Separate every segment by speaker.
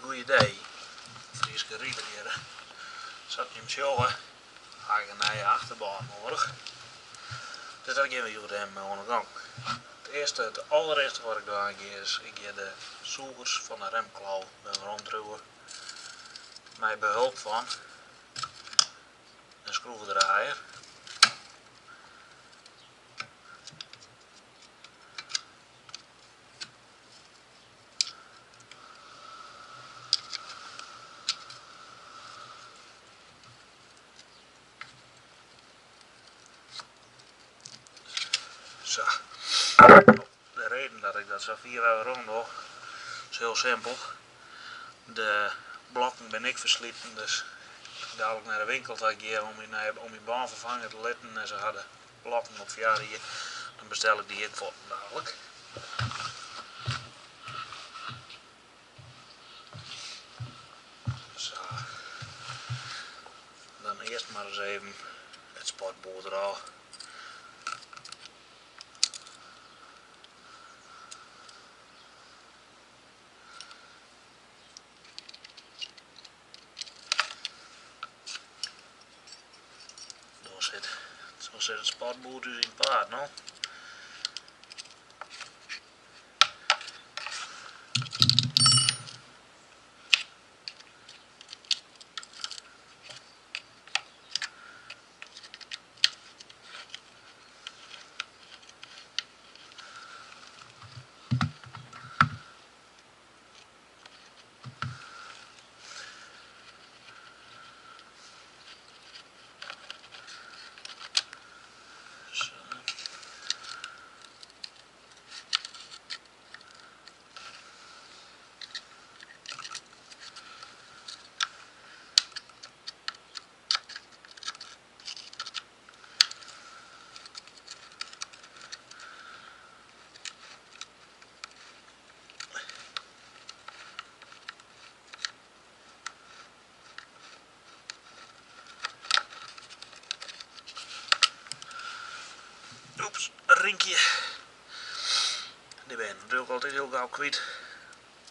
Speaker 1: Goed idee. Frieske rivieren. Zat je hem sjouwen, had ik een nieuwe achterbaan nodig. Dus dat gaan we hier hem aan de gang. Het allereerste wat ik doe is, ik ga de zoekers van de remklauw rondruwen. Met behulp van een schroevendraaier. Zo. De reden dat ik dat zo 4 uur rond doe, is heel simpel. De blokken ben ik versleten, dus dadelijk naar de winkel ga om je baan vervangen te letten en ze hadden blokken op verjaardag, dan bestel ik die ik voor dadelijk. Zo. Dan eerst maar eens even het sportboord eraf. Zo zit het spatboord dus in het paard, nou. Oeps, een rinkje. Die ben je natuurlijk altijd heel gauw kwijt.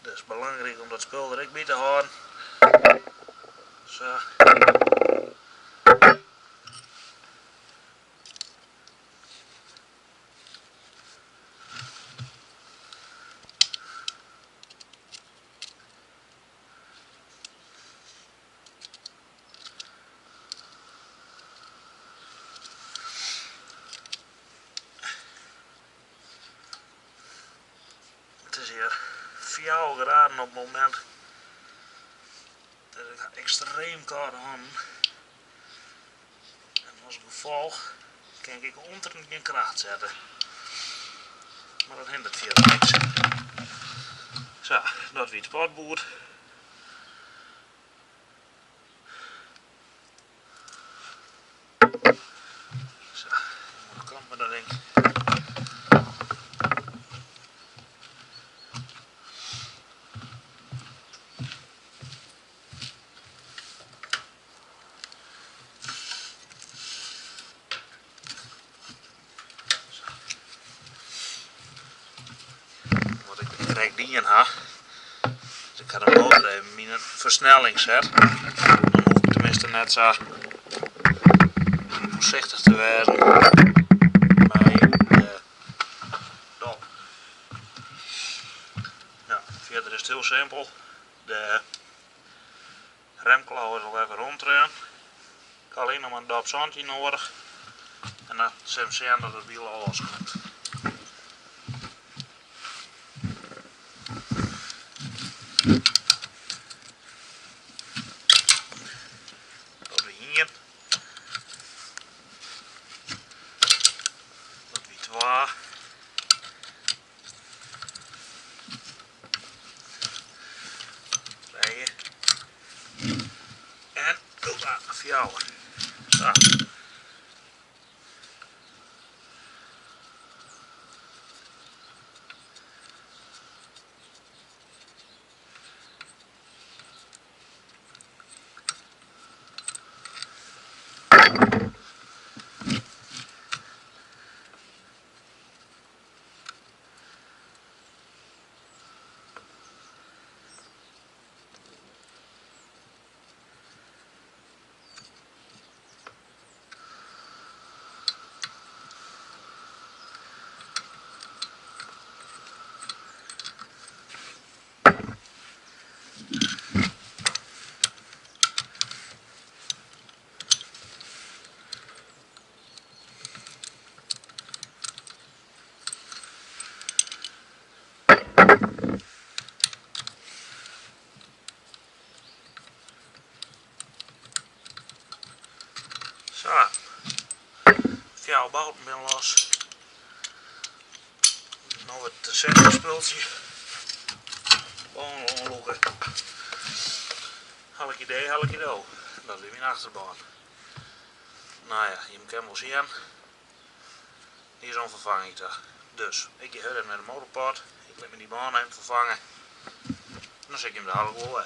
Speaker 1: Dus het is belangrijk om dat spul er ook bij te houden. Zo. Het is hier 4 graden op het moment. Dus ik ga extreem koud handen. En als gevolg kan ik onder geen kracht zetten. Maar dat hindert verder niks. Zo, dat is weer het spatboord. Zo, de kant met dat ding. Wat ik direct dingen ha. Dus ik ga hem ook even in een versnelling zetten. Dan hoef ik tenminste net zo voorzichtig te werden bij de dop. Ja, verder is het heel simpel. De remklauw is al even ronddraaien. Ik heb alleen nog maar een dop zandje nodig. En dan zet hem zien dat het wiel al loskomt. Dat weer hier. Dat weer 2. En opa, 4. Zo. alle bouten ben los. Nog het zettelspultje. Gewoon onloeken. Had ik idee, had ik idee. Dat is mijn achterbaan. Nou ja, je moet hem wel zien. Die is onvervanging. Dus ik ga met de motorpad. Ik laat me die baan even vervangen. Dan zet ik hem daar ook wel weg.